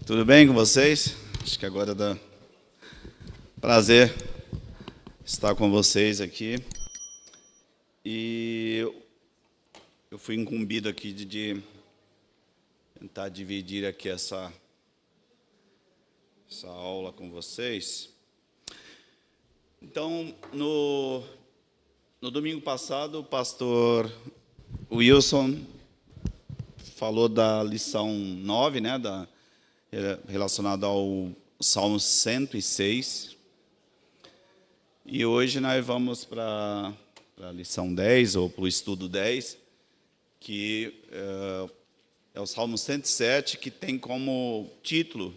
Tudo bem com vocês? Acho que agora dá prazer estar com vocês aqui. E eu fui incumbido aqui de tentar dividir aqui essa aula com vocês. Então, no domingo passado, o pastor Wilson falou da lição 9, né, relacionada ao Salmo 106. E hoje nós vamos para a lição 10, ou para o estudo 10, que é o Salmo 107, que tem como título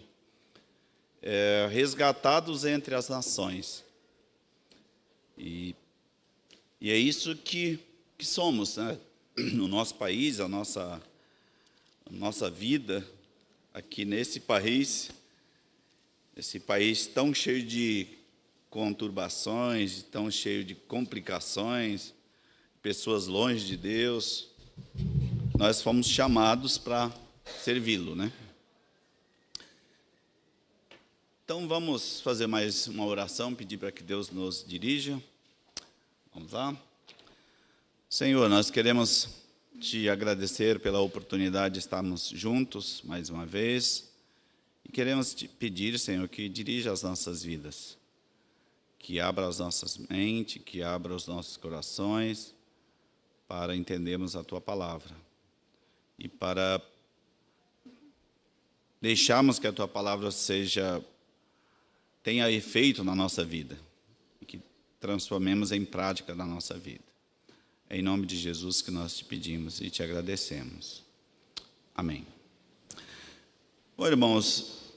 Resgatados entre as Nações. E é isso que somos, né? No nosso país, a nossa vida aqui nesse país tão cheio de conturbações, tão cheio de complicações, pessoas longe de Deus, nós fomos chamados para servi-lo, né? Então vamos fazer mais uma oração, pedir para que Deus nos dirija. Vamos lá. Senhor, nós queremos te agradecer pela oportunidade de estarmos juntos mais uma vez e queremos te pedir, Senhor, que dirija as nossas vidas, que abra as nossas mentes, que abra os nossos corações para entendermos a Tua palavra e para deixarmos que a Tua palavra tenha efeito na nossa vida e que transformemos em prática na nossa vida. É em nome de Jesus que nós te pedimos e te agradecemos. Amém. Bom, irmãos,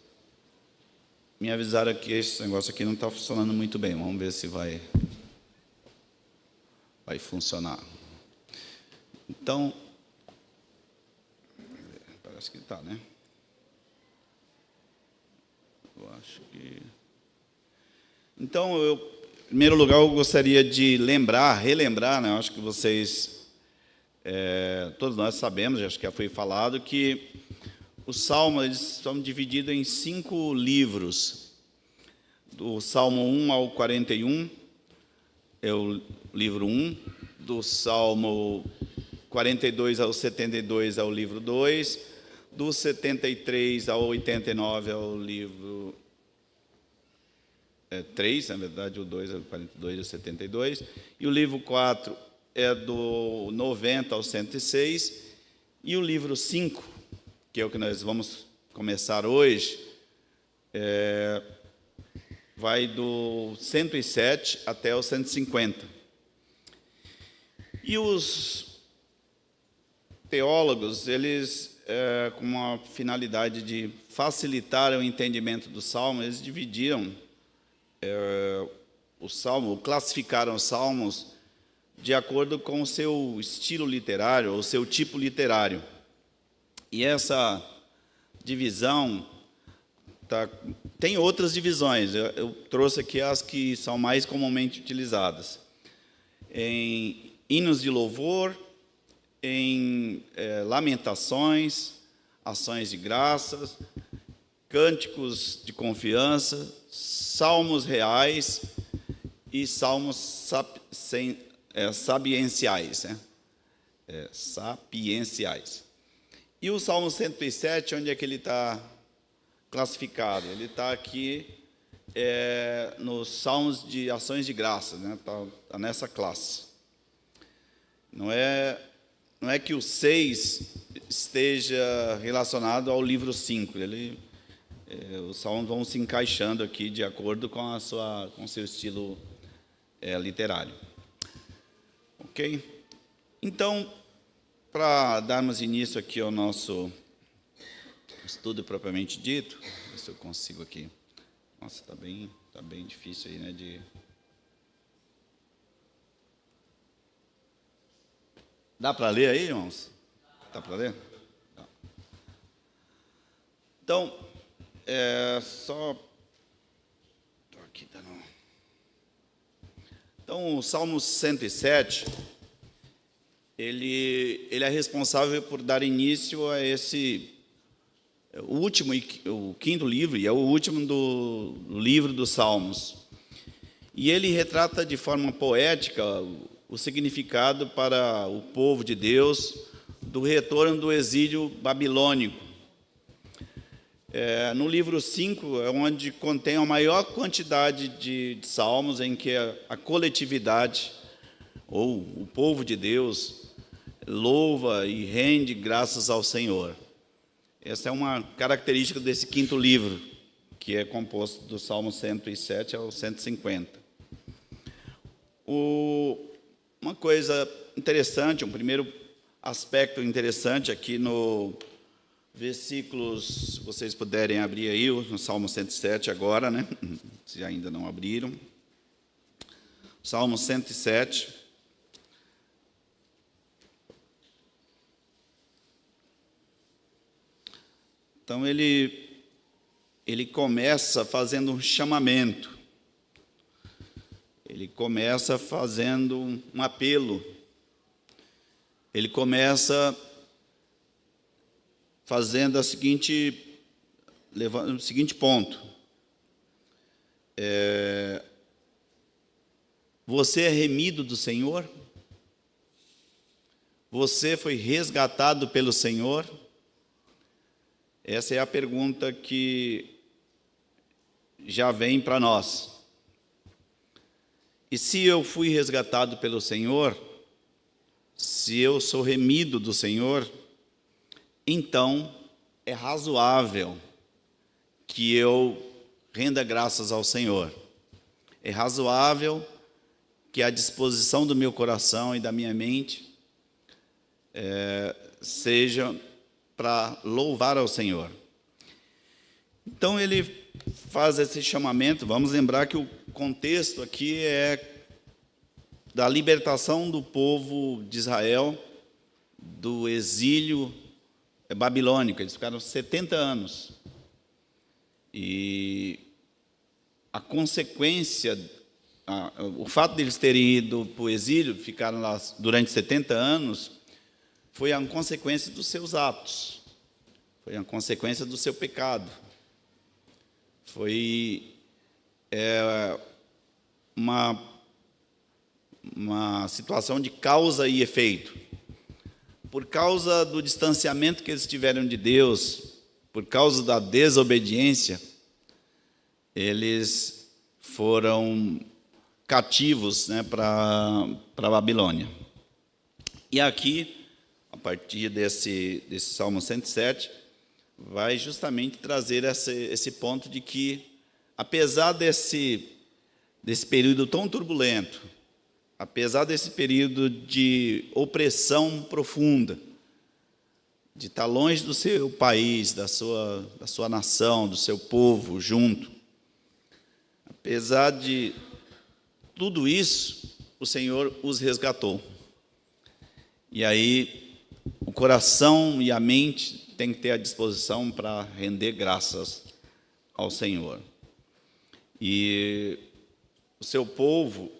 me avisaram que esse negócio aqui não está funcionando muito bem. Vamos ver se vai funcionar. Então, parece que está, né? Eu acho que... Então, em primeiro lugar, eu gostaria de relembrar, né? Eu acho que vocês, todos nós sabemos, acho que já foi falado, que os salmos eles são divididos em 5 livros. Do Salmo 1 ao 41 é o livro 1, do Salmo 42 ao 72 é o livro 2, do 73 ao 89 é o livro 3, na verdade, o 2 é o 42 e o 72, e o livro 4 é do 90 ao 106, e o livro 5, que é o que nós vamos começar hoje, vai do 107 até o 150. E os teólogos, eles, com uma finalidade de facilitar o entendimento do Salmo, eles dividiram o Salmo, classificaram os Salmos de acordo com o seu estilo literário, ou seu tipo literário. E essa divisão tem outras divisões, eu trouxe aqui as que são mais comumente utilizadas. Em hinos de louvor, em lamentações, ações de graças, cânticos de confiança, salmos reais e salmos sapienciais, né? Sapienciais. E o Salmo 107, onde é que ele está classificado? Ele está aqui nos salmos de ações de graças, né? Tá nessa classe. Não é que o 6 esteja relacionado ao livro 5, os salmos vão se encaixando aqui de acordo com o seu estilo literário. Ok? Então, para darmos início aqui ao nosso estudo propriamente dito, ver se eu consigo aqui. Nossa, tá bem difícil aí, né? Dá para ler aí, irmãos? Dá para ler? Tá. Então, Então, o Salmo 107, ele é responsável por dar início a esse o último e o quinto livro, e é o último do livro dos Salmos. E ele retrata de forma poética o significado para o povo de Deus do retorno do exílio babilônico. No livro 5 é onde contém a maior quantidade de salmos em que a coletividade, ou o povo de Deus, louva e rende graças ao Senhor. Essa é uma característica desse quinto livro, que é composto do Salmo 107 ao 150. Uma coisa interessante, um primeiro aspecto interessante aqui no versículos, se vocês puderem abrir aí, no Salmo 107 agora, né? Se ainda não abriram. Salmo 107. Então, ele começa fazendo um chamamento. Ele começa fazendo um apelo. Ele começa fazendo o seguinte ponto. Você é remido do Senhor? Você foi resgatado pelo Senhor? Essa é a pergunta que já vem para nós. E se eu fui resgatado pelo Senhor, se eu sou remido do Senhor, então é razoável que eu renda graças ao Senhor. É razoável que a disposição do meu coração e da minha mente seja para louvar ao Senhor. Então ele faz esse chamamento. Vamos lembrar que o contexto aqui é da libertação do povo de Israel do exílio babilônico. Eles ficaram 70 anos. E a consequência, o fato de eles terem ido para o exílio, ficaram lá durante 70 anos, foi a consequência dos seus atos, foi a consequência do seu pecado. Foi uma situação de causa e efeito. Por causa do distanciamento que eles tiveram de Deus, por causa da desobediência, eles foram cativos, né, para a Babilônia. E aqui, a partir desse Salmo 107, vai justamente trazer esse ponto de que, apesar desse período tão turbulento, apesar desse período de opressão profunda, de estar longe do seu país, da sua nação, do seu povo junto, apesar de tudo isso, o Senhor os resgatou. E aí, o coração e a mente têm que ter a disposição para render graças ao Senhor. E o seu povo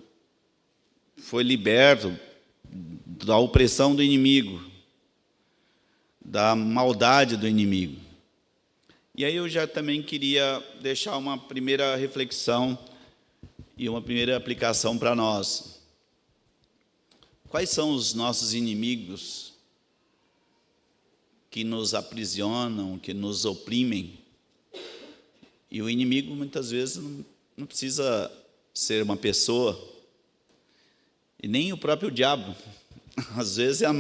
foi liberto da opressão do inimigo, da maldade do inimigo. E aí eu já também queria deixar uma primeira reflexão e uma primeira aplicação para nós. Quais são os nossos inimigos que nos aprisionam, que nos oprimem? E o inimigo, muitas vezes, não precisa ser uma pessoa, e nem o próprio diabo. Às vezes é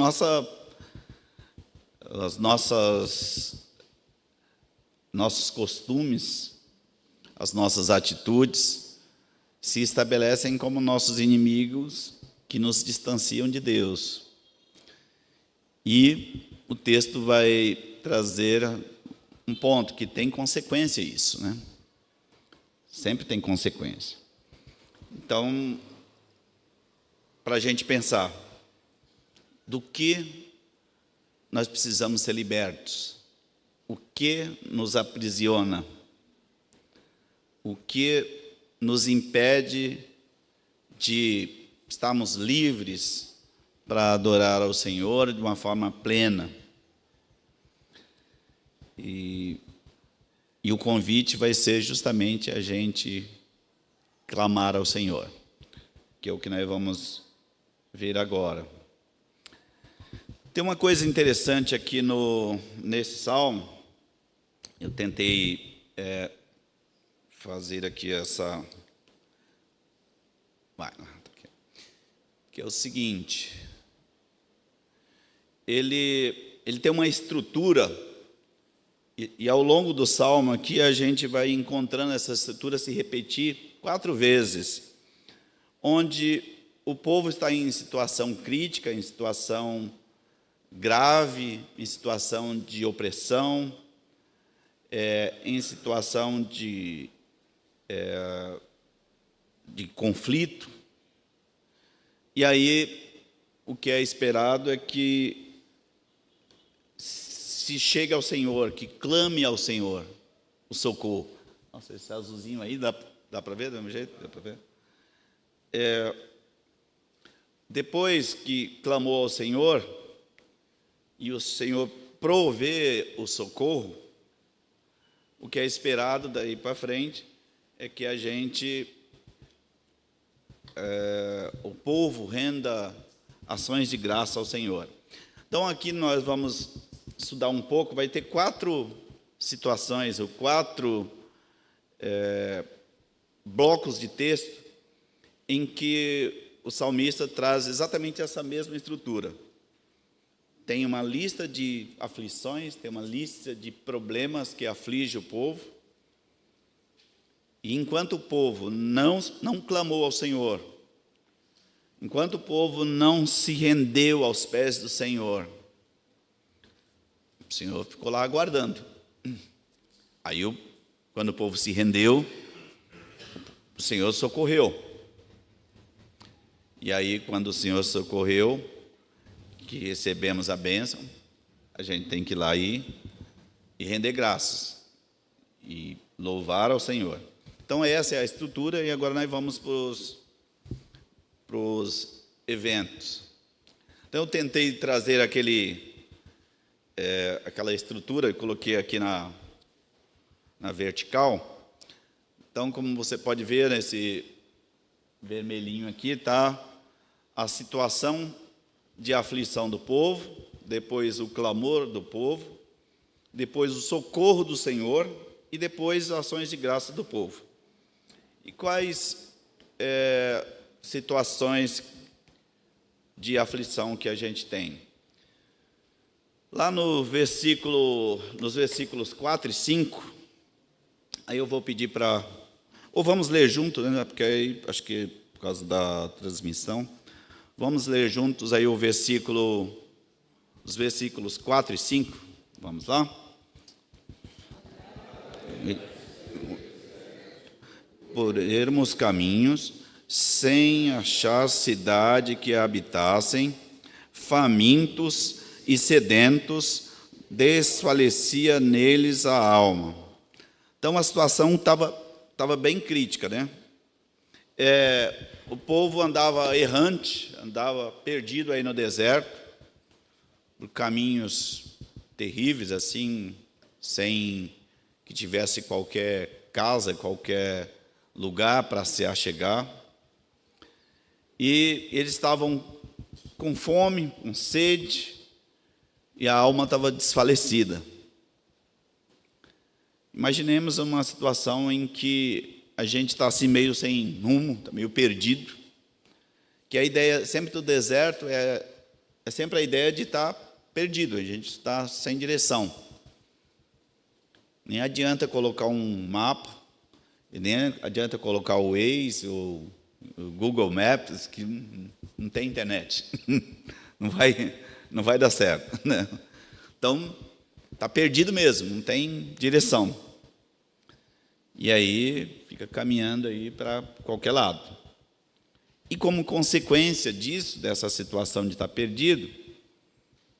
nossos costumes, as nossas atitudes se estabelecem como nossos inimigos que nos distanciam de Deus. E o texto vai trazer um ponto que tem consequência isso, né? Sempre tem consequência. Então, para a gente pensar, do que nós precisamos ser libertos? O que nos aprisiona? O que nos impede de estarmos livres para adorar ao Senhor de uma forma plena? E o convite vai ser justamente a gente clamar ao Senhor, que é o que nós vamos ver agora. Tem uma coisa interessante aqui nesse salmo. Eu tentei fazer aqui essa... que é o seguinte: ele tem uma estrutura, e ao longo do salmo aqui a gente vai encontrando essa estrutura se repetir 4 vezes, onde o povo está em situação crítica, em situação grave, em situação de opressão, em situação de conflito. E aí, o que é esperado é que se chegue ao Senhor, que clame ao Senhor o socorro. Nossa, esse azulzinho aí, dá para ver do mesmo jeito? Dá para ver? Depois que clamou ao Senhor, e o Senhor provê o socorro, o que é esperado daí para frente é que a gente, o povo, renda ações de graça ao Senhor. Então, aqui nós vamos estudar um pouco, vai ter 4 situações, ou 4 blocos de texto, em que o salmista traz exatamente essa mesma estrutura. Tem uma lista de aflições, tem uma lista de problemas que aflige o povo. E enquanto o povo não clamou ao Senhor, enquanto o povo não se rendeu aos pés do Senhor, o Senhor ficou lá aguardando. Aí, quando o povo se rendeu, o Senhor socorreu. E aí, quando o Senhor socorreu, que recebemos a bênção, a gente tem que ir lá e render graças e louvar ao Senhor. Então, essa é a estrutura, e agora nós vamos para os eventos. Então, eu tentei trazer aquela estrutura, eu coloquei aqui na vertical. Então, como você pode ver, nesse vermelhinho aqui está a situação de aflição do povo, depois o clamor do povo, depois o socorro do Senhor e depois ações de graça do povo. E quais situações de aflição que a gente tem? Lá nos versículos 4 e 5, aí eu vou pedir para... Ou vamos ler junto, né? Porque aí, acho que por causa da transmissão, vamos ler juntos aí os versículos 4 e 5. Vamos lá? Por ermos caminhos, sem achar cidade que habitassem, famintos e sedentos, desfalecia neles a alma. Então a situação estava bem crítica, né? O povo andava errante, andava perdido aí no deserto, por caminhos terríveis, assim, sem que tivesse qualquer casa, qualquer lugar para se achegar. E eles estavam com fome, com sede, e a alma estava desfalecida. Imaginemos uma situação em que a gente está assim meio sem rumo, está meio perdido, que a ideia sempre do deserto é sempre a ideia de estar perdido, a gente está sem direção. Nem adianta colocar um mapa, e nem adianta colocar o Waze, o Google Maps, que não tem internet, não vai dar certo, né? Então, está perdido mesmo, não tem direção. E aí, fica caminhando aí para qualquer lado. E como consequência disso, dessa situação de estar perdido,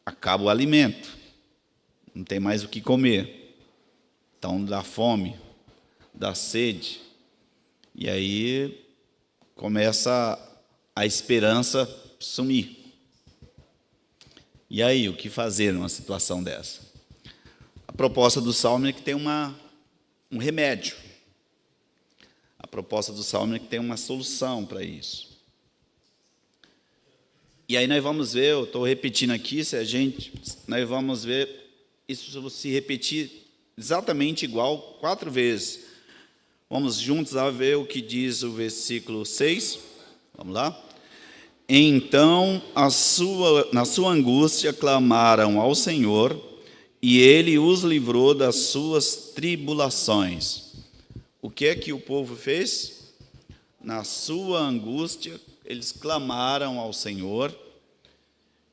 acaba o alimento. Não tem mais o que comer. Então, dá fome, dá sede. E aí, começa a esperança sumir. E aí, o que fazer numa situação dessa? A proposta do Salmo é que tem um remédio. A proposta do Salmo é que tem uma solução para isso. E aí nós vamos ver, eu estou repetindo aqui, nós vamos ver isso se repetir exatamente igual 4 vezes. Vamos juntos lá ver o que diz o versículo 6. Vamos lá? Então, na sua angústia, clamaram ao Senhor, e Ele os livrou das suas tribulações. O que é que o povo fez? Na sua angústia, eles clamaram ao Senhor,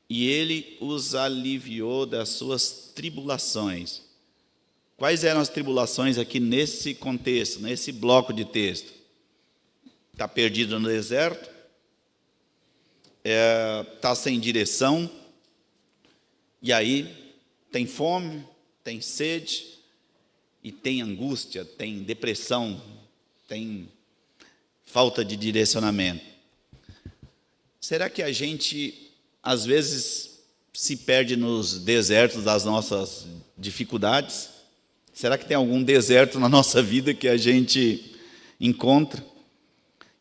e Ele os aliviou das suas tribulações. Quais eram as tribulações aqui nesse contexto, nesse bloco de texto? Está perdido no deserto? Está sem direção? E aí tem fome, tem sede, e tem angústia, tem depressão, tem falta de direcionamento. Será que a gente, às vezes, se perde nos desertos das nossas dificuldades? Será que tem algum deserto na nossa vida que a gente encontra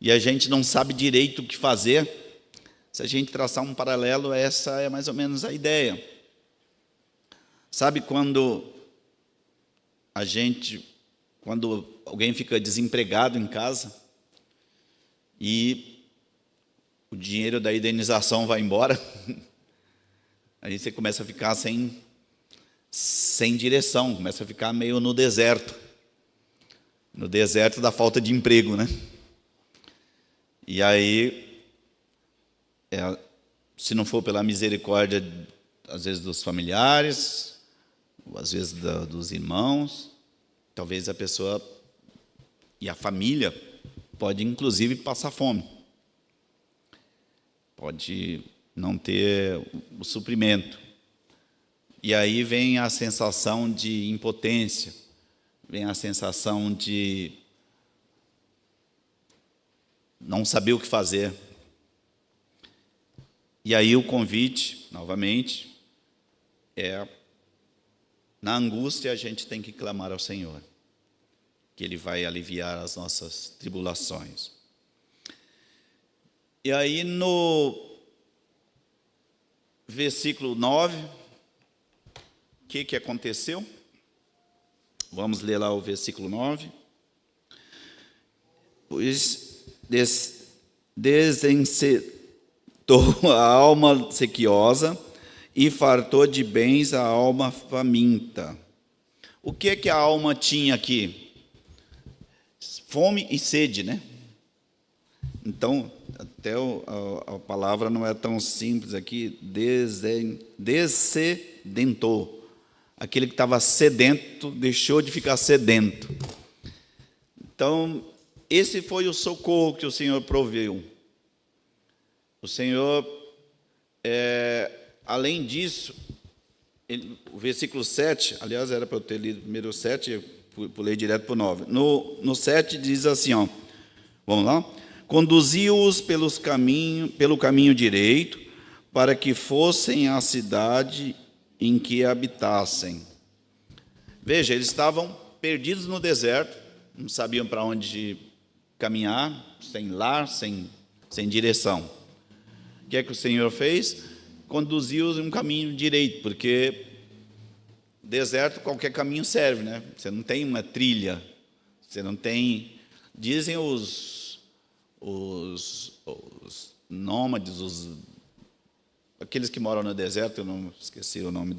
e a gente não sabe direito o que fazer? Se a gente traçar um paralelo, essa é mais ou menos a ideia. Sabe quando alguém fica desempregado em casa e o dinheiro da indenização vai embora, aí você começa a ficar sem direção, começa a ficar meio no deserto da falta de emprego, né? E aí, se não for pela misericórdia, às vezes dos familiares, ou às vezes dos irmãos, talvez a pessoa e a família pode inclusive passar fome, pode não ter o suprimento. E aí vem a sensação de impotência, vem a sensação de não saber o que fazer. E aí o convite, novamente, na angústia a gente tem que clamar ao Senhor, que Ele vai aliviar as nossas tribulações. E aí no versículo 9, o que aconteceu? Vamos ler lá o versículo 9. Pois desencetou a alma sequiosa e fartou de bens a alma faminta. O que a alma tinha aqui? Fome e sede, né? Então, até a palavra não é tão simples aqui, dessedentou. Aquele que estava sedento deixou de ficar sedento. Então, esse foi o socorro que o Senhor proveu. O Senhor, além disso, o versículo 7, aliás, era para eu ter lido primeiro o 7, eu pulei direto para o 9. No 7 diz assim, vamos lá? Conduziu-os pelo caminho direito, para que fossem à cidade em que habitassem. Veja, eles estavam perdidos no deserto, não sabiam para onde caminhar, sem lar, sem direção. O que é que o Senhor fez? Conduziu-os em um caminho direito, porque deserto, qualquer caminho serve, né? Você não tem uma trilha, você não tem... Dizem os nômades, aqueles que moram no deserto, eu não esqueci o nome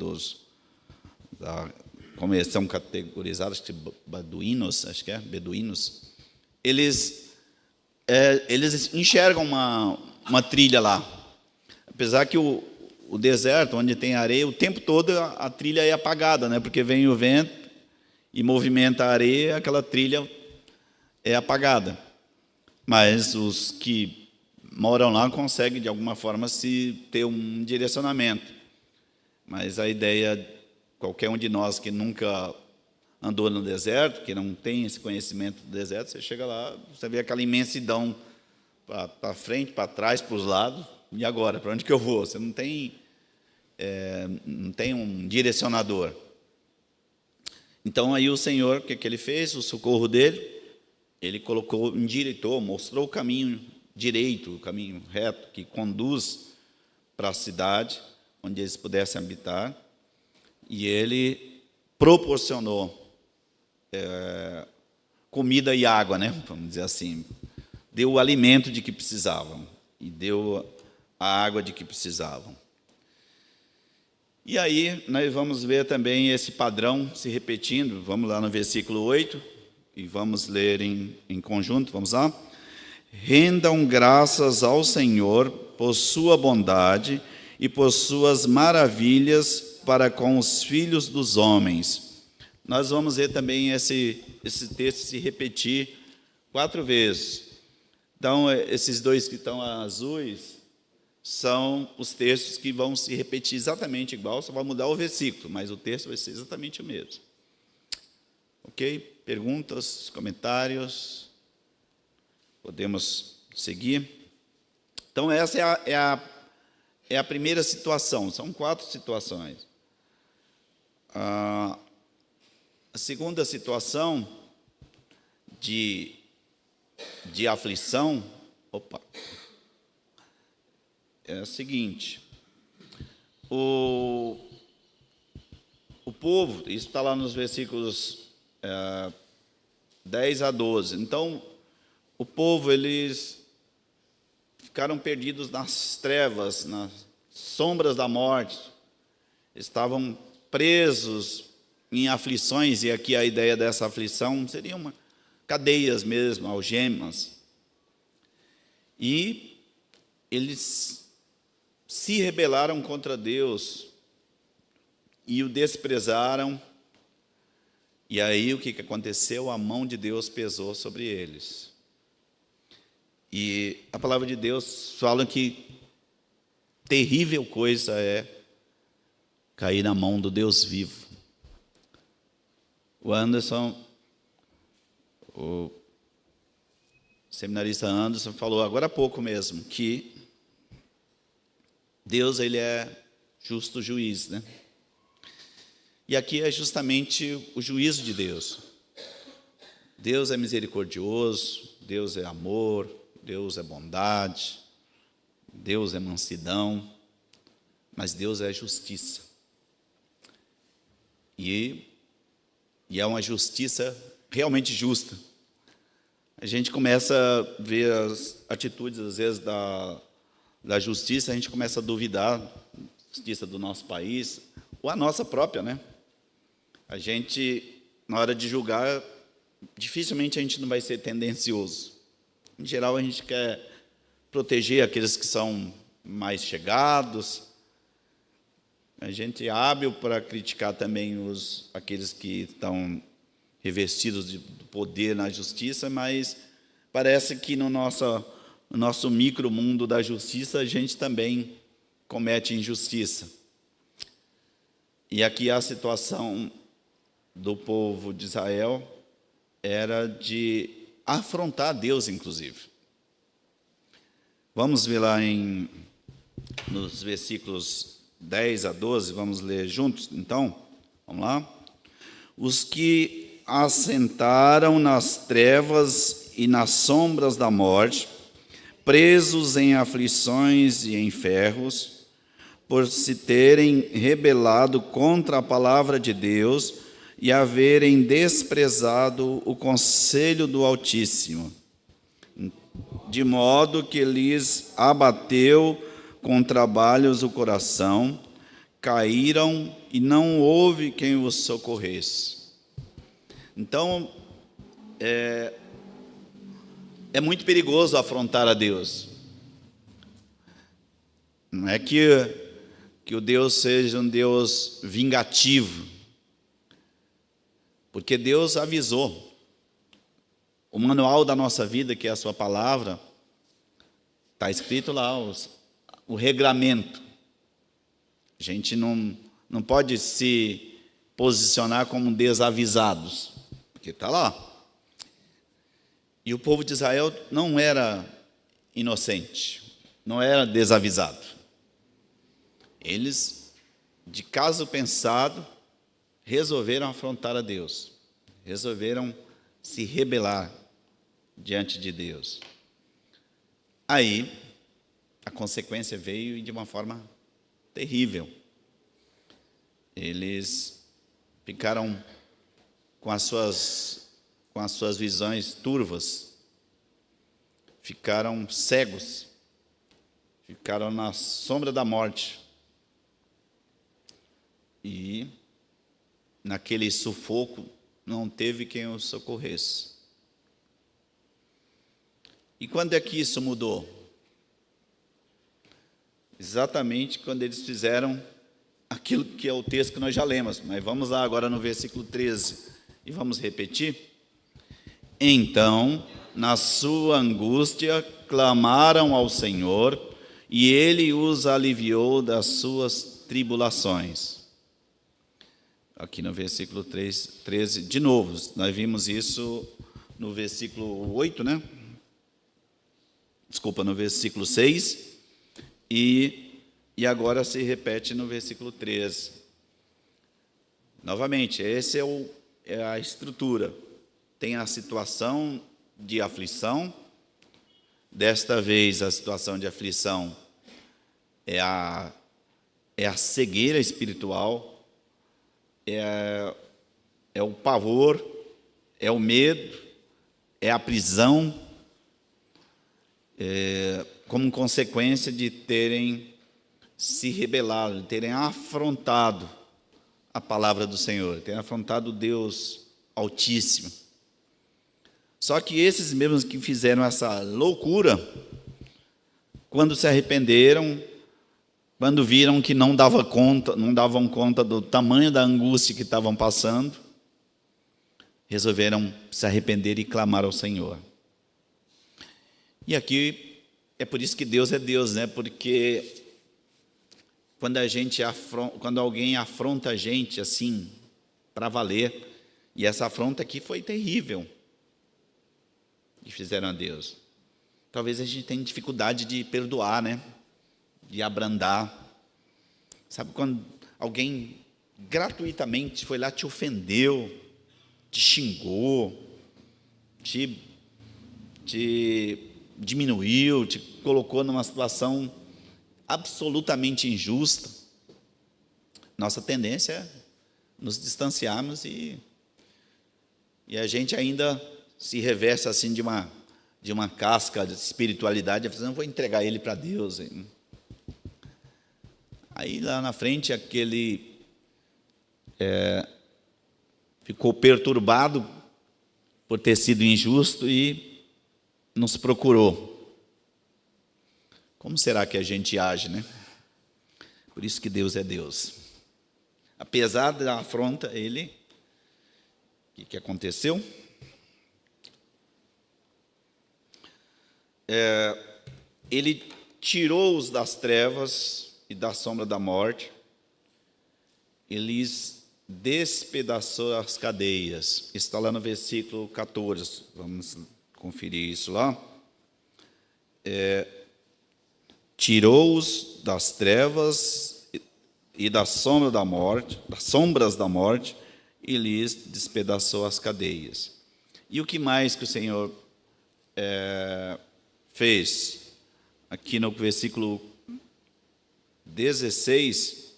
como eles são categorizados, beduínos, eles enxergam uma trilha lá. Apesar que o deserto, onde tem areia, o tempo todo a trilha é apagada, né? Porque vem o vento e movimenta a areia, aquela trilha é apagada. Mas os que moram lá conseguem, de alguma forma, ter um direcionamento. Mas a ideia, qualquer um de nós que nunca andou no deserto, que não tem esse conhecimento do deserto, você chega lá, você vê aquela imensidão para frente, para trás, para os lados, e agora, para onde que eu vou? Você não tem um direcionador. Então aí o Senhor, o que ele fez? O socorro dele, ele colocou, endireitou, mostrou o caminho direito, o caminho reto, que conduz para a cidade, onde eles pudessem habitar, e ele proporcionou comida e água, né? Vamos dizer assim, deu o alimento de que precisavam, e deu a água de que precisavam. E aí nós vamos ver também esse padrão se repetindo. Vamos lá no versículo 8, e vamos ler em conjunto, vamos lá? Rendam graças ao Senhor por sua bondade e por suas maravilhas para com os filhos dos homens. Nós vamos ver também esse texto se repetir 4 vezes. Então, esses dois que estão azuis são os textos que vão se repetir exatamente igual, só vai mudar o versículo, mas o texto vai ser exatamente o mesmo. Ok? Perguntas, comentários? Podemos seguir? Então, essa é a primeira situação, são 4 situações. A segunda situação de aflição, é a seguinte: o povo, isso está lá nos versículos 10 a 12, então, o povo, eles ficaram perdidos nas trevas, nas sombras da morte, estavam presos em aflições, e aqui a ideia dessa aflição seria cadeias mesmo, algemas, e eles se rebelaram contra Deus e o desprezaram, e aí o que aconteceu? A mão de Deus pesou sobre eles. E a palavra de Deus fala que terrível coisa é cair na mão do Deus vivo. O Anderson, o seminarista Anderson, falou agora há pouco mesmo que Deus, ele é justo juiz, né? E aqui é justamente o juízo de Deus. Deus é misericordioso, Deus é amor, Deus é bondade, Deus é mansidão, mas Deus é justiça. E é uma justiça realmente justa. A gente começa a ver as atitudes, às vezes, da justiça, a gente começa a duvidar da justiça do nosso país, ou a nossa própria, né? A gente, na hora de julgar, dificilmente a gente não vai ser tendencioso. Em geral, a gente quer proteger aqueles que são mais chegados. A gente é hábil para criticar também aqueles que estão revestidos de poder na justiça, mas parece que no nosso micromundo da justiça, a gente também comete injustiça. E aqui a situação do povo de Israel era de afrontar Deus, inclusive. Vamos ver lá nos versículos 10 a 12, vamos ler juntos, então? Vamos lá? Os que assentaram nas trevas e nas sombras da morte, presos em aflições e em ferros, por se terem rebelado contra a palavra de Deus e haverem desprezado o conselho do Altíssimo, de modo que lhes abateu com trabalhos o coração, caíram e não houve quem os socorresse. Então, é muito perigoso afrontar a Deus. Não é que o Deus seja um Deus vingativo, porque Deus avisou. O manual da nossa vida, que é a sua palavra, está escrito lá, o regramento. A gente não pode se posicionar como desavisados, porque está lá. E o povo de Israel não era inocente, não era desavisado. Eles, de caso pensado, resolveram afrontar a Deus, resolveram se rebelar diante de Deus. Aí, a consequência veio de uma forma terrível. Eles ficaram com as suas visões turvas, ficaram cegos, ficaram na sombra da morte. E, naquele sufoco, não teve quem os socorresse. E quando é que isso mudou? Exatamente quando eles fizeram aquilo que é o texto que nós já lemos. Mas vamos lá agora no versículo 13 e vamos repetir. Então, na sua angústia, clamaram ao Senhor, e Ele os aliviou das suas tribulações. Aqui no versículo 13, de novo, nós vimos isso no versículo 8, né? Desculpa, no versículo 6, e agora se repete no versículo 13. Novamente, essa é a estrutura. Tem a situação de aflição. Desta vez, a situação de aflição é a cegueira espiritual, é o pavor, é o medo, é a prisão, como consequência de terem se rebelado, de terem afrontado a palavra do Senhor, terem afrontado Deus Altíssimo. Só que esses mesmos que fizeram essa loucura, quando se arrependeram, quando viram que não davam conta do tamanho da angústia que estavam passando, resolveram se arrepender e clamar ao Senhor. E aqui é por isso que Deus é Deus, né? Porque quando alguém afronta a gente assim, para valer, e essa afronta aqui foi terrível, que fizeram a Deus. Talvez a gente tenha dificuldade de perdoar, né? De abrandar. Sabe quando alguém gratuitamente foi lá, te ofendeu, te xingou, te diminuiu, te colocou numa situação absolutamente injusta? Nossa tendência é nos distanciarmos e a gente ainda se reveste assim de uma casca de espiritualidade, não vou entregar ele para Deus. Aí lá na frente aquele ficou perturbado por ter sido injusto e nos procurou. Como será que a gente age, né? Por isso que Deus é Deus. Apesar da afronta, o que aconteceu? Ele tirou-os das trevas e da sombra da morte, ele despedaçou as cadeias. Está lá no versículo 14, vamos conferir isso lá. Tirou-os das trevas e da sombra da morte, das sombras da morte, e lhes despedaçou as cadeias. E o que mais que o Senhor fez? Aqui no versículo 16,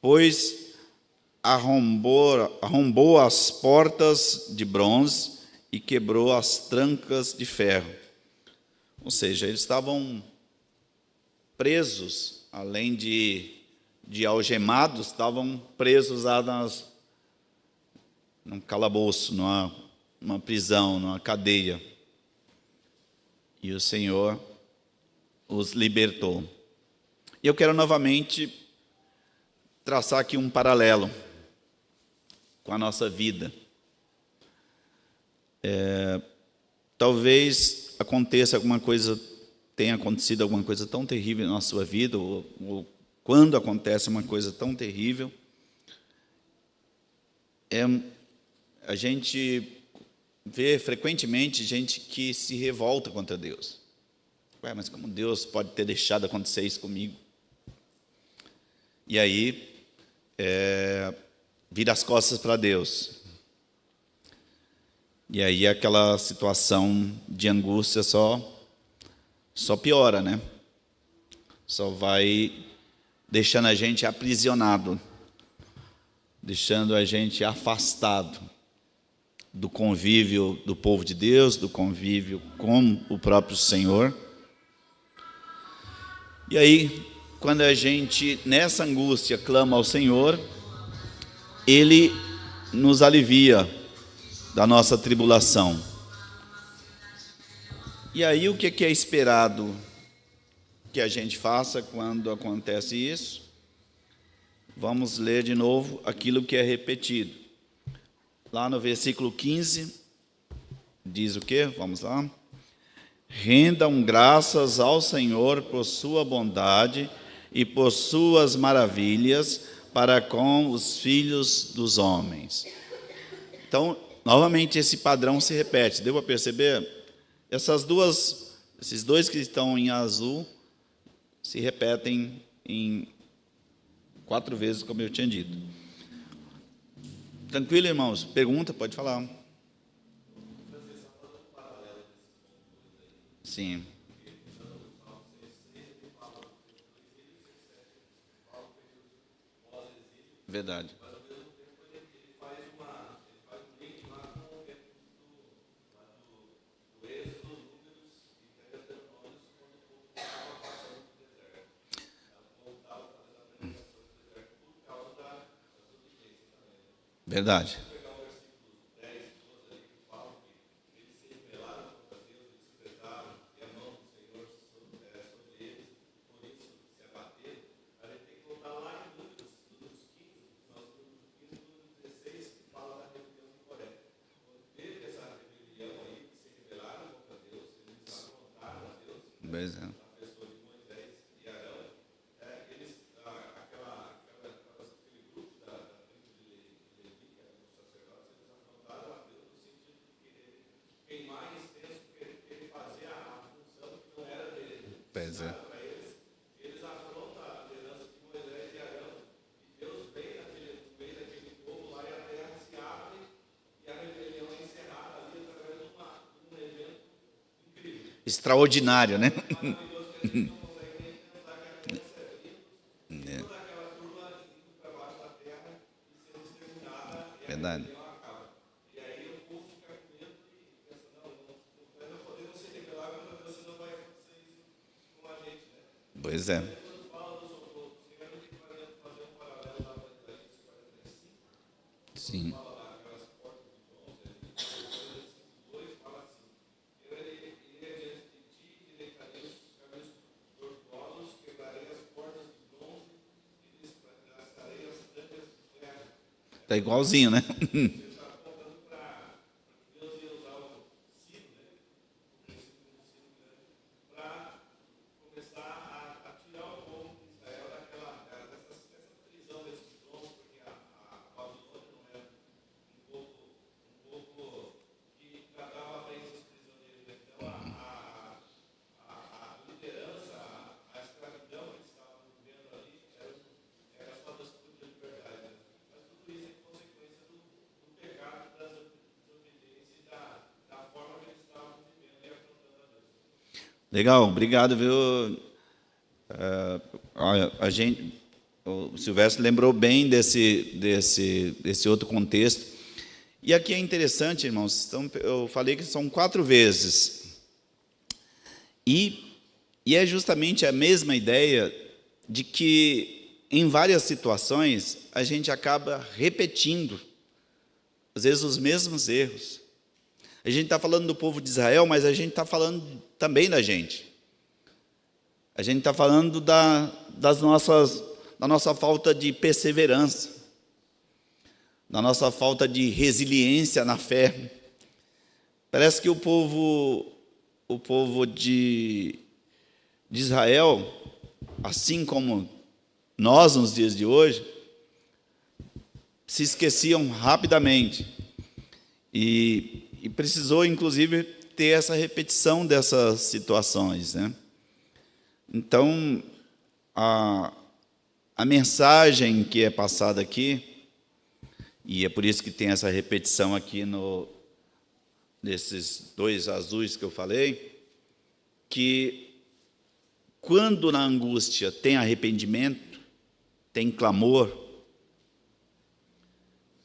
pois arrombou as portas de bronze e quebrou as trancas de ferro. Ou seja, eles estavam presos, além de algemados, estavam presos lá num calabouço, numa prisão, numa cadeia. E o Senhor os libertou. E eu quero novamente traçar aqui um paralelo com a nossa vida. Talvez tenha acontecido alguma coisa tão terrível na sua vida, ou quando acontece uma coisa tão terrível, a gente vê frequentemente gente que se revolta contra Deus. Mas como Deus pode ter deixado acontecer isso comigo? E aí vira as costas para Deus. E aí aquela situação de angústia só piora, né? Só vai deixando a gente aprisionado, deixando a gente afastado do convívio do povo de Deus, do convívio com o próprio Senhor. E aí, quando a gente, nessa angústia, clama ao Senhor, Ele nos alivia da nossa tribulação. E aí, o que é esperado que a gente faça quando acontece isso? Vamos ler de novo aquilo que é repetido. Lá no versículo 15, diz o quê? Vamos lá. Rendam graças ao Senhor por sua bondade e por suas maravilhas para com os filhos dos homens. Então, novamente esse padrão se repete. Deu para perceber? Esses dois que estão em azul se repetem em 4 vezes, como eu tinha dito. Tranquilo, irmãos? Pergunta, pode falar. Sim. Verdade. Verdade. Pois é. Pois é. Extraordinário, né? É. Verdade. Pois é. Sim. Tá igualzinho, né? Legal, obrigado, viu? O Silvestre lembrou bem desse outro contexto. E aqui é interessante, irmãos, eu falei que são 4 vezes. E é justamente a mesma ideia de que, em várias situações, a gente acaba repetindo, às vezes, os mesmos erros. A gente está falando do povo de Israel, mas a gente está falando também da gente. A gente está falando da nossa falta de perseverança, da nossa falta de resiliência na fé. Parece que o povo de Israel, assim como nós nos dias de hoje, se esqueciam rapidamente. E precisou, inclusive, ter essa repetição dessas situações, né? Então, a mensagem que é passada aqui E é por isso que tem essa repetição aqui nesses dois azuis que eu falei, que quando na angústia tem arrependimento, tem clamor,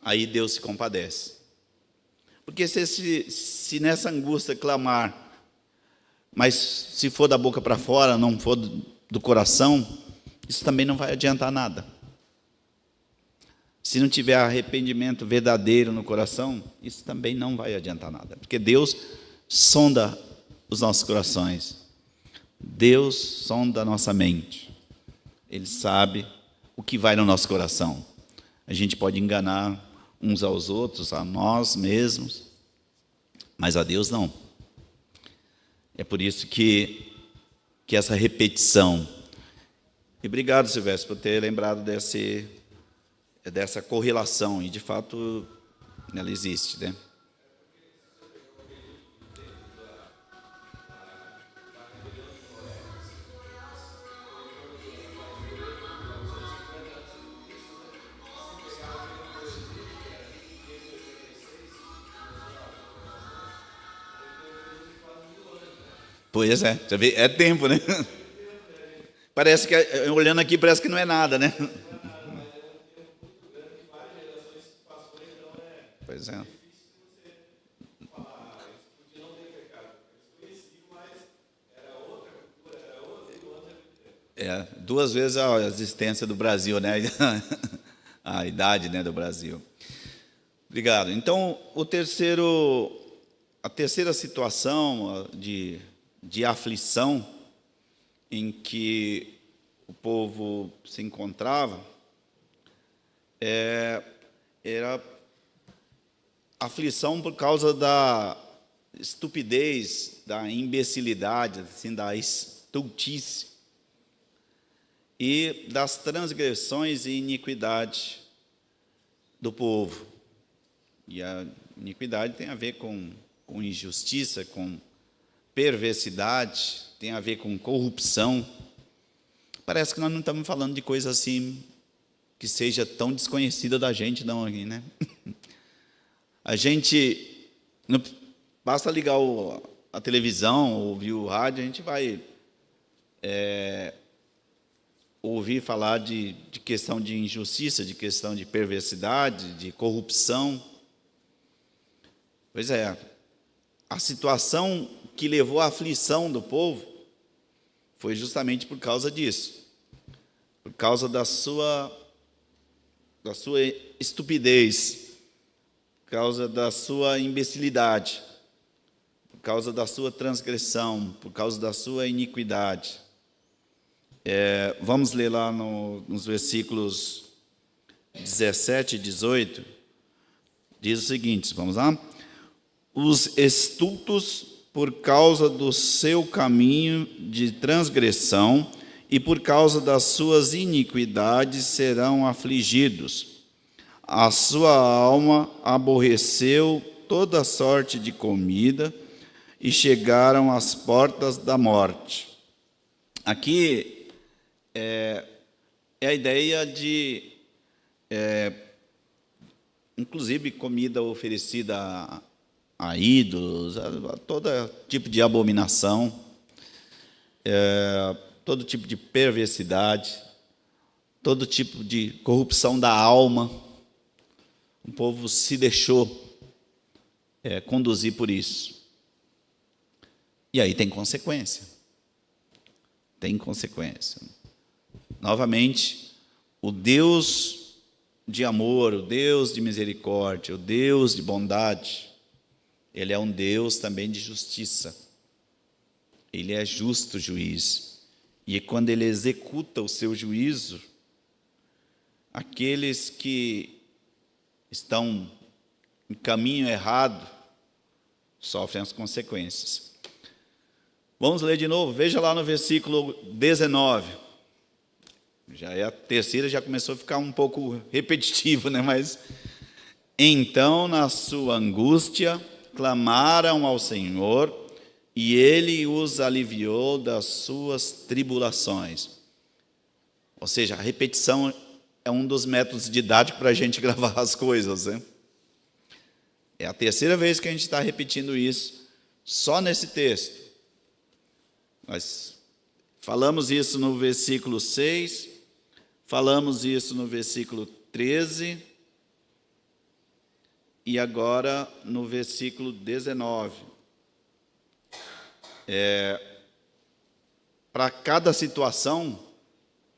aí Deus se compadece. Porque se nessa angústia clamar, mas se for da boca para fora, não for do coração, isso também não vai adiantar nada. Se não tiver arrependimento verdadeiro no coração, isso também não vai adiantar nada. Porque Deus sonda os nossos corações. Deus sonda a nossa mente. Ele sabe o que vai no nosso coração. A gente pode enganar uns aos outros, a nós mesmos, mas a Deus não. É por isso que essa repetição. E obrigado, Silvestre, por ter lembrado dessa correlação, e de fato ela existe, né? Pois é, já vê, é tempo, né? Parece que, olhando aqui, parece que não é nada, né? Pois é. Duas vezes a existência do Brasil, né? A idade, né, do Brasil. Obrigado. Então, a terceira situação de aflição em que o povo se encontrava era aflição por causa da estupidez, da imbecilidade, assim, da estultice e das transgressões e iniquidade do povo. E a iniquidade tem a ver com injustiça, com perversidade, tem a ver com corrupção. Parece que nós não estamos falando de coisa assim que seja tão desconhecida da gente, não, aqui, né? A gente, não, basta ligar a televisão, ouvir o rádio, a gente vai ouvir falar de questão de injustiça, de questão de perversidade, de corrupção. Pois é, a situação que levou à aflição do povo foi justamente por causa disso, por causa da sua estupidez, por causa da sua imbecilidade, por causa da sua transgressão, por causa da sua iniquidade. Vamos ler lá nos versículos 17 e 18, diz o seguinte, vamos lá? Os estultos, por causa do seu caminho de transgressão e por causa das suas iniquidades, serão afligidos. A sua alma aborreceu toda sorte de comida e chegaram às portas da morte. Aqui é a ideia de, inclusive, comida oferecida a ídolos, a todo tipo de abominação, todo tipo de perversidade, todo tipo de corrupção da alma. O povo se deixou conduzir por isso. E aí tem consequência. Tem consequência. Novamente, o Deus de amor, o Deus de misericórdia, o Deus de bondade, Ele é um Deus também de justiça. Ele é justo juiz. E quando Ele executa o seu juízo, aqueles que estão em caminho errado sofrem as consequências. Vamos ler de novo, veja lá no versículo 19. Já é a terceira, já começou a ficar um pouco repetitivo, né? Mas então, na sua angústia, clamaram ao Senhor, e Ele os aliviou das suas tribulações. Ou seja, a repetição é um dos métodos didáticos para a gente gravar as coisas, né? É a terceira vez que a gente está repetindo isso, só nesse texto. Nós falamos isso no versículo 6, falamos isso no versículo 13, e agora no versículo 19. Para cada situação,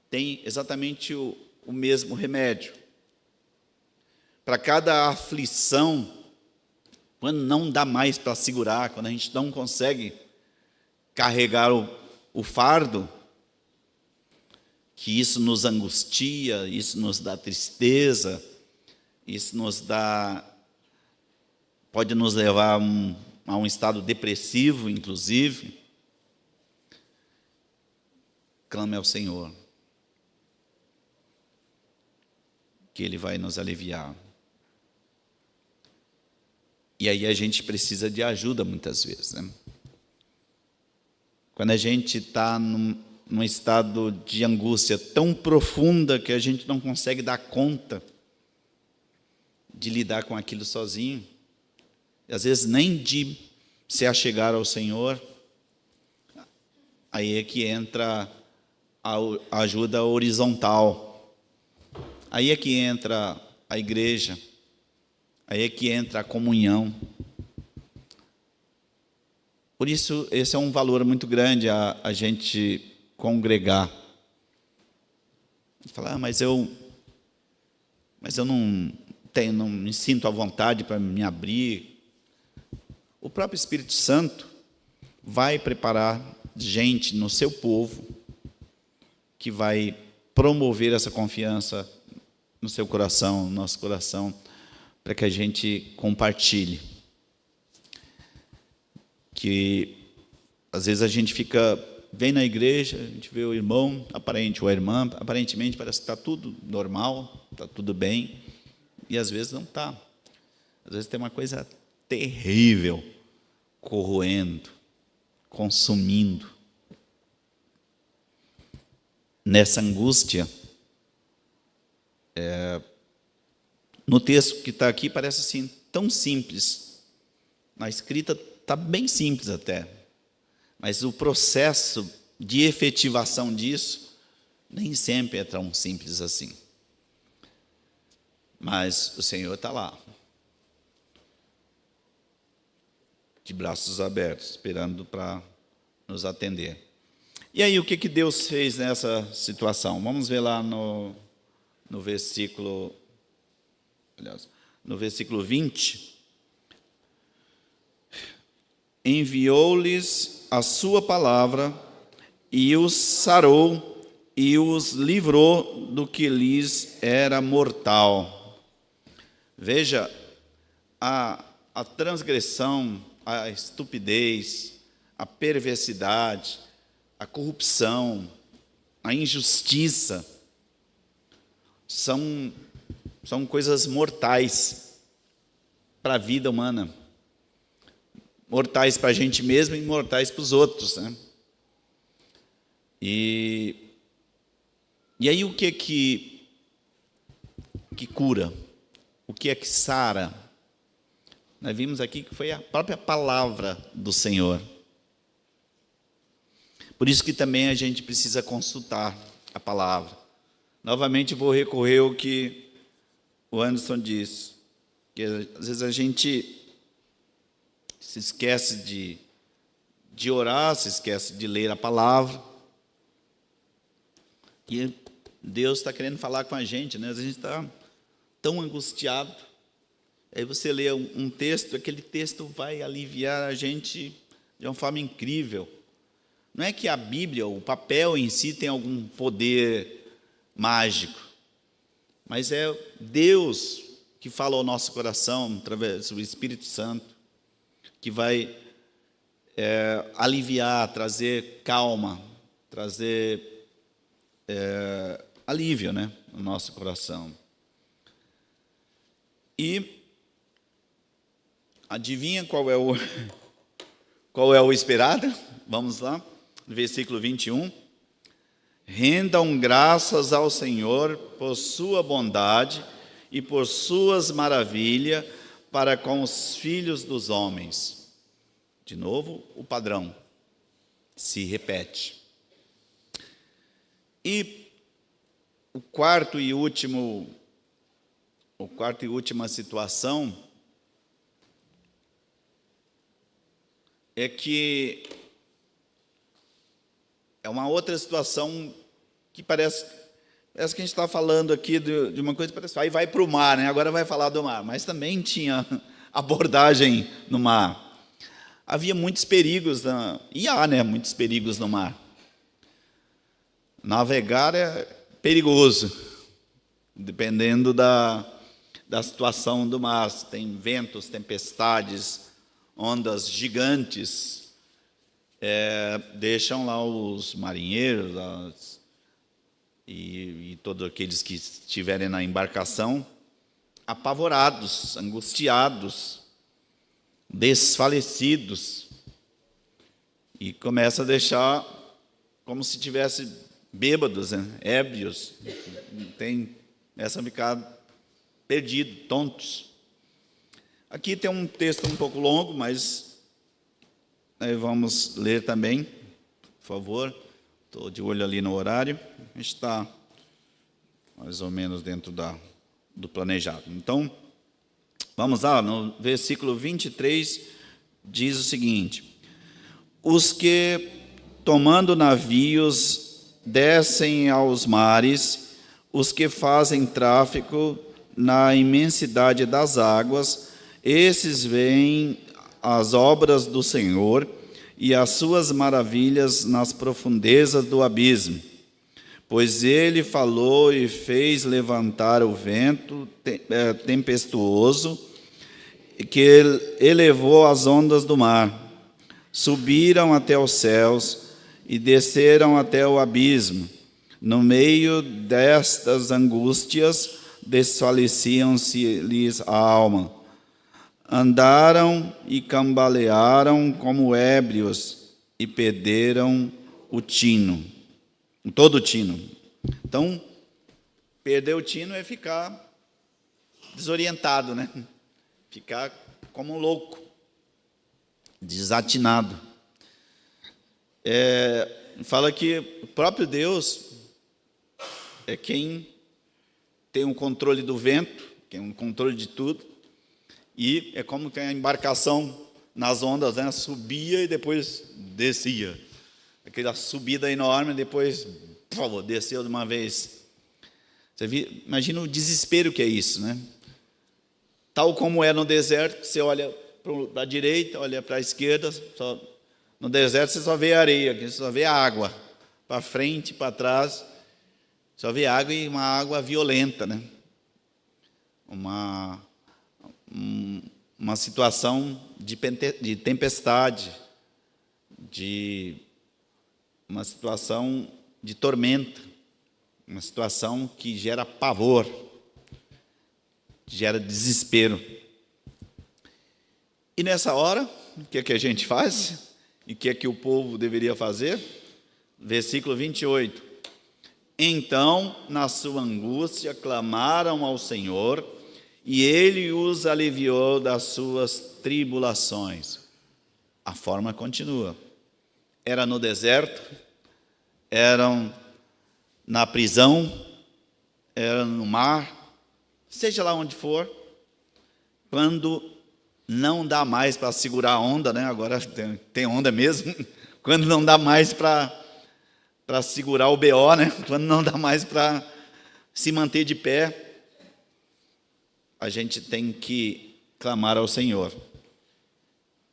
tem exatamente o mesmo remédio. Para cada aflição, quando não dá mais para segurar, quando a gente não consegue carregar o fardo, que isso nos angustia, isso nos dá tristeza, isso pode nos levar a um estado depressivo, inclusive. Clame ao Senhor, que Ele vai nos aliviar. E aí a gente precisa de ajuda muitas vezes, né? Quando a gente está num estado de angústia tão profunda que a gente não consegue dar conta de lidar com aquilo sozinho, e às vezes nem de se achegar ao Senhor, aí é que entra a ajuda horizontal, aí é que entra a igreja, aí é que entra a comunhão. Por isso, esse é um valor muito grande a gente congregar. Falar, mas eu não me sinto à vontade para me abrir. O próprio Espírito Santo vai preparar gente no seu povo que vai promover essa confiança no seu coração, no nosso coração, para que a gente compartilhe. Que às vezes a gente vem na igreja, a gente vê o irmão, ou a irmã, aparentemente parece que está tudo normal, está tudo bem, e às vezes não está. Às vezes tem uma coisa terrível corroendo, consumindo. Nessa angústia, no texto que está aqui parece assim tão simples, na escrita está bem simples até, mas o processo de efetivação disso nem sempre é tão simples assim. Mas o Senhor está lá, de braços abertos, esperando para nos atender. E aí, o que Deus fez nessa situação? Vamos ver lá no versículo 20. Enviou-lhes a sua palavra e os sarou e os livrou do que lhes era mortal. Veja, a transgressão, a estupidez, a perversidade, a corrupção, a injustiça, são coisas mortais para a vida humana. Mortais para a gente mesmo e mortais para os outros, né? E aí o que cura? O que é que sara? Nós vimos aqui que foi a própria palavra do Senhor. Por isso que também a gente precisa consultar a palavra. Novamente vou recorrer ao que o Anderson disse, que às vezes a gente se esquece de orar, se esquece de ler a palavra. E Deus está querendo falar com a gente, né? A gente está tão angustiado. Aí você lê um texto, aquele texto vai aliviar a gente de uma forma incrível. Não é que a Bíblia, o papel em si, tem algum poder mágico, mas é Deus que fala ao nosso coração, através do Espírito Santo, que vai aliviar, trazer calma, trazer alívio, né, no nosso coração. E adivinha qual é o esperado? Vamos lá, no versículo 21. Rendam graças ao Senhor por sua bondade e por suas maravilhas para com os filhos dos homens. De novo, o padrão se repete. E a quarta e última situação é que é uma outra situação que parece que a gente está falando aqui de uma coisa que parece, aí vai para o mar, né? Agora vai falar do mar, mas também tinha abordagem no mar. Havia muitos perigos, e há, né, muitos perigos no mar. Navegar é perigoso, dependendo da situação do mar. Tem ventos, tempestades, ondas gigantes, deixam lá os marinheiros e todos aqueles que estiverem na embarcação apavorados, angustiados, desfalecidos, e começa a deixar como se tivesse bêbados, né? Ébrios, começam a ficar perdidos, tontos. Aqui tem um texto um pouco longo, mas vamos ler também, por favor. Estou de olho ali no horário. A gente está mais ou menos dentro do planejado. Então, vamos lá, no versículo 23, diz o seguinte: os que, tomando navios, descem aos mares, os que fazem tráfico na imensidade das águas, esses veem as obras do Senhor e as suas maravilhas nas profundezas do abismo. Pois ele falou e fez levantar o vento tempestuoso, que elevou as ondas do mar. Subiram até os céus e desceram até o abismo. No meio destas angústias, desfaleciam-se-lhes a alma. Andaram e cambalearam como ébrios e perderam o tino, todo o tino. Então, perder o tino é ficar desorientado, né? Ficar como um louco, desatinado. Fala que o próprio Deus é quem tem o controle do vento, tem o controle de tudo. E é como que a embarcação nas ondas, né, subia e depois descia. Aquela subida enorme, depois, por favor, desceu de uma vez. Imagina o desespero que é isso, né? Tal como é no deserto, você olha para a direita, olha para a esquerda, no deserto você só vê areia, você só vê água, para frente, para trás, só vê água, e uma água violenta, né? Uma situação de tempestade, uma situação de tormenta, uma situação que gera pavor, gera desespero. E nessa hora, o que é que a gente faz? E o que é que o povo deveria fazer? Versículo 28. Então, na sua angústia, clamaram ao Senhor, e ele os aliviou das suas tribulações. A forma continua. Era no deserto, eram na prisão, era no mar, seja lá onde for, quando não dá mais para segurar a onda, né? Agora tem onda mesmo, quando não dá mais para segurar o BO, né? Quando não dá mais para se manter de pé, a gente tem que clamar ao Senhor,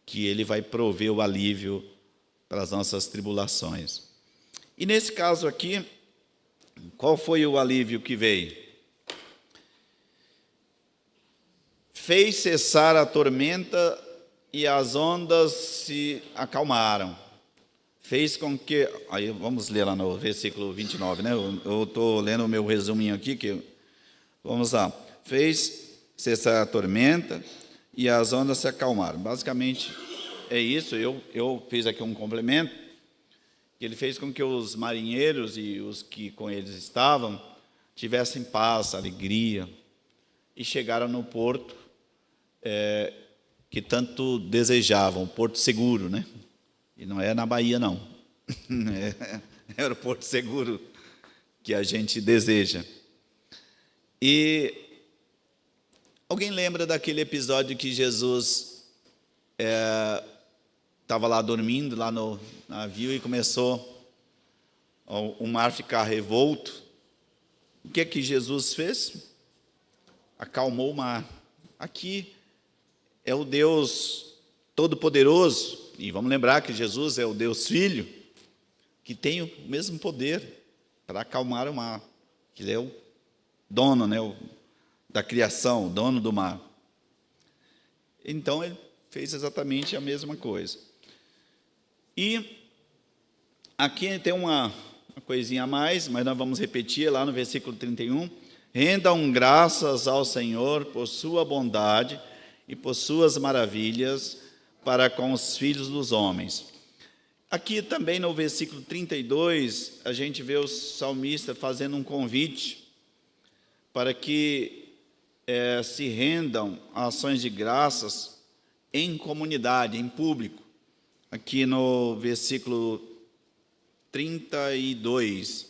que Ele vai prover o alívio para as nossas tribulações. E nesse caso aqui, qual foi o alívio que veio? Fez cessar a tormenta e as ondas se acalmaram. Fez com que... Aí vamos ler lá no versículo 29, né? Eu estou lendo o meu resuminho aqui. Vamos lá. Fez cessar a tormenta e as ondas se acalmaram. Basicamente é isso. Eu fiz aqui um complemento. que ele fez com que os marinheiros e os que com eles estavam tivessem paz, alegria, e chegaram no porto que tanto desejavam, Porto Seguro, né? E não é na Bahia, não. É o Porto Seguro que a gente deseja. E alguém lembra daquele episódio que Jesus estava lá dormindo, lá no navio, e começou o mar ficar revolto? O que é que Jesus fez? Acalmou o mar. Aqui é o Deus Todo-Poderoso, e vamos lembrar que Jesus é o Deus Filho, que tem o mesmo poder para acalmar o mar, que Ele é o dono, né, da criação, o dono do mar. Então, Ele fez exatamente a mesma coisa. E aqui tem uma coisinha a mais, mas nós vamos repetir lá no versículo 31. Rendam graças ao Senhor por sua bondade e por suas maravilhas para com os filhos dos homens. Aqui também no versículo 32, a gente vê o salmista fazendo um convite para que se rendam a ações de graças em comunidade, em público. Aqui no versículo 32,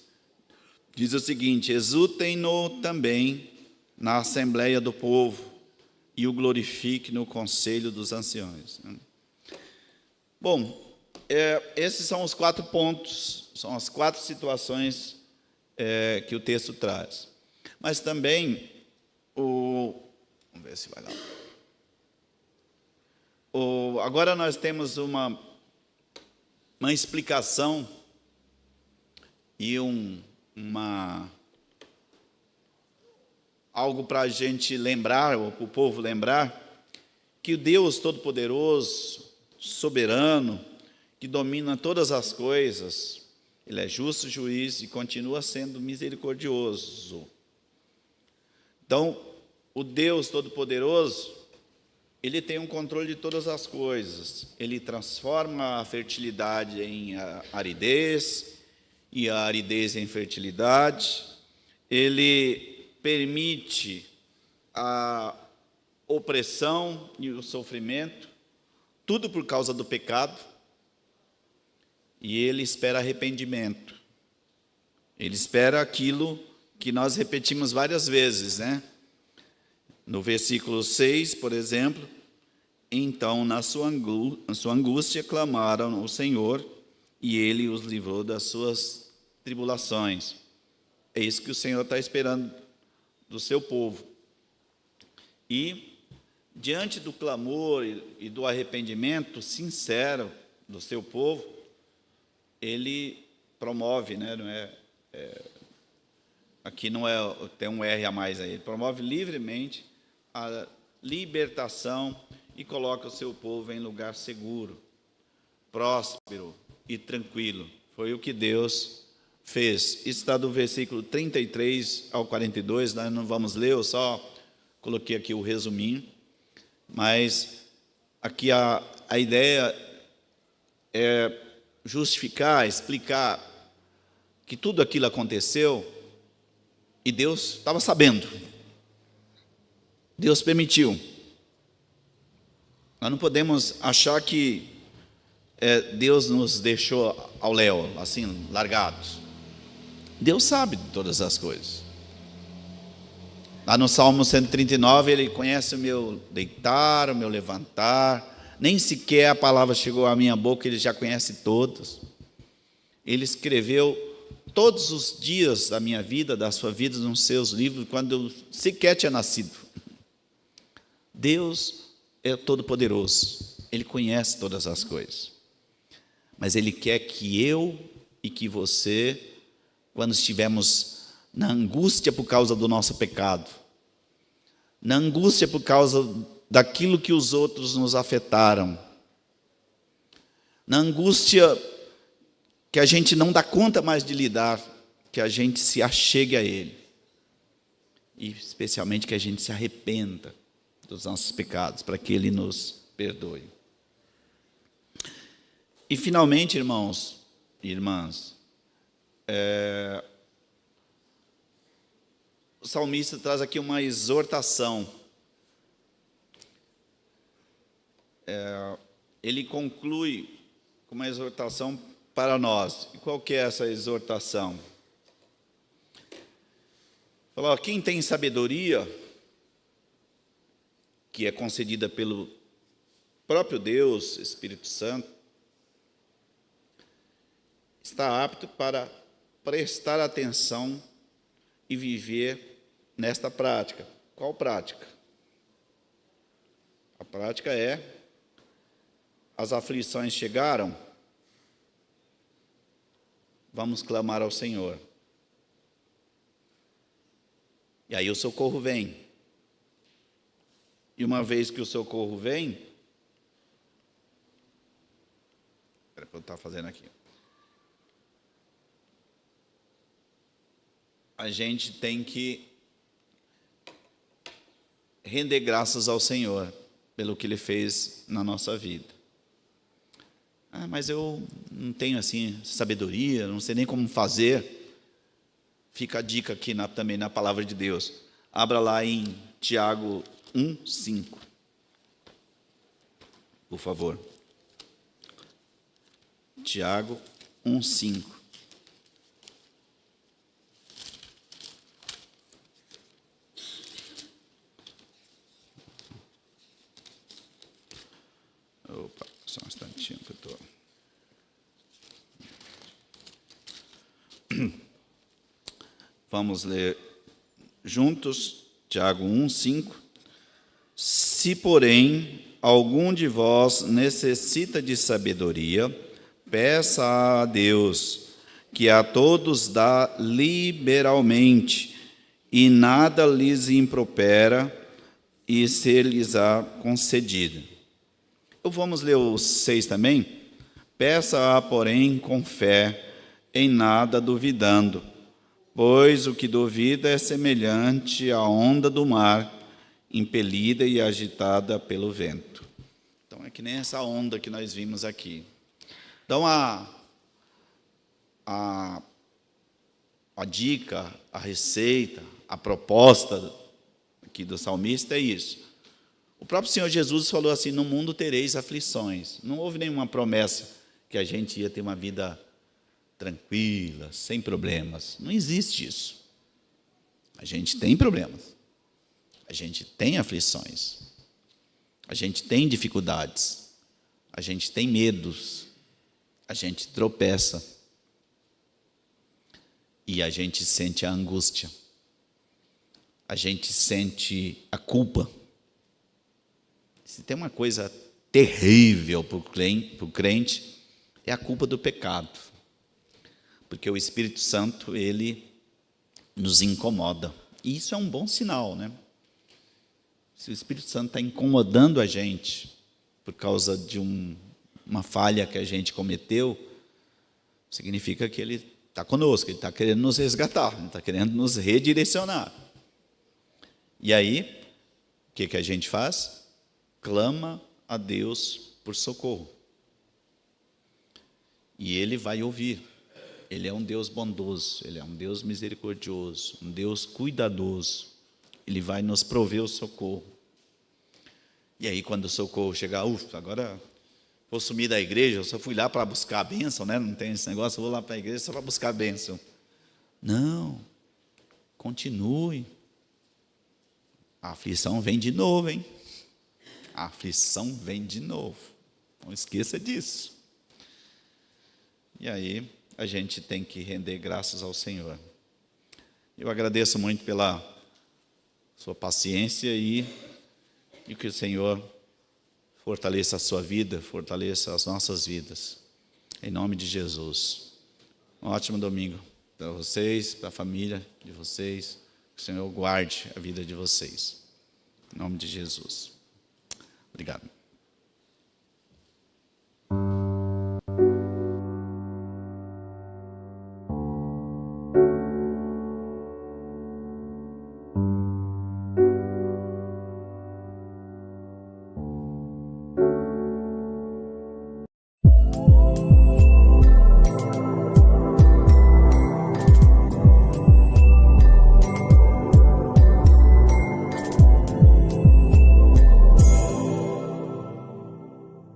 diz o seguinte: exultem-no também na assembleia do povo e o glorifique no conselho dos anciões. Bom, esses são os 4 pontos, são as 4 situações que o texto traz. Mas também, vamos ver se vai lá. Agora nós temos uma explicação e algo para a gente lembrar, ou para o povo lembrar, que o Deus Todo-Poderoso, soberano, que domina todas as coisas, Ele é justo juiz e continua sendo misericordioso. Então, o Deus Todo-Poderoso, Ele tem um controle de todas as coisas. Ele transforma a fertilidade em aridez, e a aridez em fertilidade. Ele permite a opressão e o sofrimento, tudo por causa do pecado, e Ele espera arrependimento. Ele espera aquilo que nós repetimos várias vezes, né? No versículo 6, por exemplo, então na sua angústia clamaram ao Senhor, e Ele os livrou das suas tribulações. É isso que o Senhor está esperando do seu povo. E, diante do clamor e do arrependimento sincero do seu povo, Ele promove, né? Aqui não é, tem um R a mais aí, Ele promove livremente a libertação e coloca o seu povo em lugar seguro, próspero e tranquilo. Foi o que Deus fez. Isso está do versículo 33 ao 42, nós não vamos ler, eu só coloquei aqui o resuminho, mas aqui a ideia é justificar, explicar que tudo aquilo aconteceu e Deus estava sabendo. Deus permitiu. Nós não podemos achar que Deus nos deixou ao léu, assim, largados. Deus sabe de todas as coisas. Lá no Salmo 139, Ele conhece o meu deitar, o meu levantar. Nem sequer a palavra chegou à minha boca, Ele já conhece todas. Ele escreveu todos os dias da minha vida, da sua vida, nos seus livros, quando eu sequer tinha nascido. Deus é todo-poderoso, Ele conhece todas as coisas. Mas Ele quer que eu e que você, quando estivermos na angústia por causa do nosso pecado, na angústia por causa daquilo que os outros nos afetaram, na angústia que a gente não dá conta mais de lidar, que a gente se achegue a Ele, e especialmente que a gente se arrependa dos nossos pecados, para que Ele nos perdoe. E finalmente, irmãos, irmãs, o salmista traz aqui uma exortação. Ele conclui com uma exortação para nós. E qual que é essa exortação? Falou, quem tem sabedoria, que é concedida pelo próprio Deus, Espírito Santo, está apto para prestar atenção e viver nesta prática. Qual prática? A prática é: as aflições chegaram, vamos clamar ao Senhor. E aí o socorro vem. E uma vez que o socorro vem, espera que eu estou fazendo aqui. A gente tem que render graças ao Senhor pelo que Ele fez na nossa vida. Mas eu não tenho assim sabedoria, não sei nem como fazer. Fica a dica aqui também na palavra de Deus. Abra lá em Tiago 1:5, por favor. Tiago 1:5. Opa, só um instantinho que eu estou... Vamos ler juntos, Tiago 1:5. Se, porém, algum de vós necessita de sabedoria, peça a Deus, que a todos dá liberalmente, e nada lhes impropera, e ser-lhes-á concedido. Vamos ler o 6 também. Peça-a, porém, com fé, em nada duvidando, pois o que duvida é semelhante à onda do mar, impelida e agitada pelo vento. Então, é que nem essa onda que nós vimos aqui. Então, a dica, a receita, a proposta aqui do salmista é isso. O próprio Senhor Jesus falou assim: no mundo tereis aflições. Não houve nenhuma promessa que a gente ia ter uma vida tranquila, sem problemas. Não existe isso. A gente tem problemas. A gente tem aflições. A gente tem dificuldades. A gente tem medos. A gente tropeça. E a gente sente a angústia. A gente sente a culpa. Se tem uma coisa terrível para o crente, é a culpa do pecado. Porque o Espírito Santo, ele nos incomoda. E isso é um bom sinal, né? Se o Espírito Santo está incomodando a gente por causa de uma falha que a gente cometeu, significa que ele está conosco, ele está querendo nos resgatar, ele está querendo nos redirecionar. E aí, o que a gente faz? Clama a Deus por socorro. E Ele vai ouvir. Ele é um Deus bondoso, Ele é um Deus misericordioso, um Deus cuidadoso. Ele vai nos prover o socorro. E aí, quando o socorro chegar, agora vou sumir da igreja, eu só fui lá para buscar a bênção, né? Não tem esse negócio, eu vou lá para a igreja só para buscar a bênção. Não, continue. A aflição vem de novo, hein? A aflição vem de novo. Não esqueça disso. E aí, a gente tem que render graças ao Senhor. Eu agradeço muito pela sua paciência e que o Senhor fortaleça a sua vida, fortaleça as nossas vidas. Em nome de Jesus. Um ótimo domingo para vocês, para a família de vocês. Que o Senhor guarde a vida de vocês. Em nome de Jesus. Obrigado.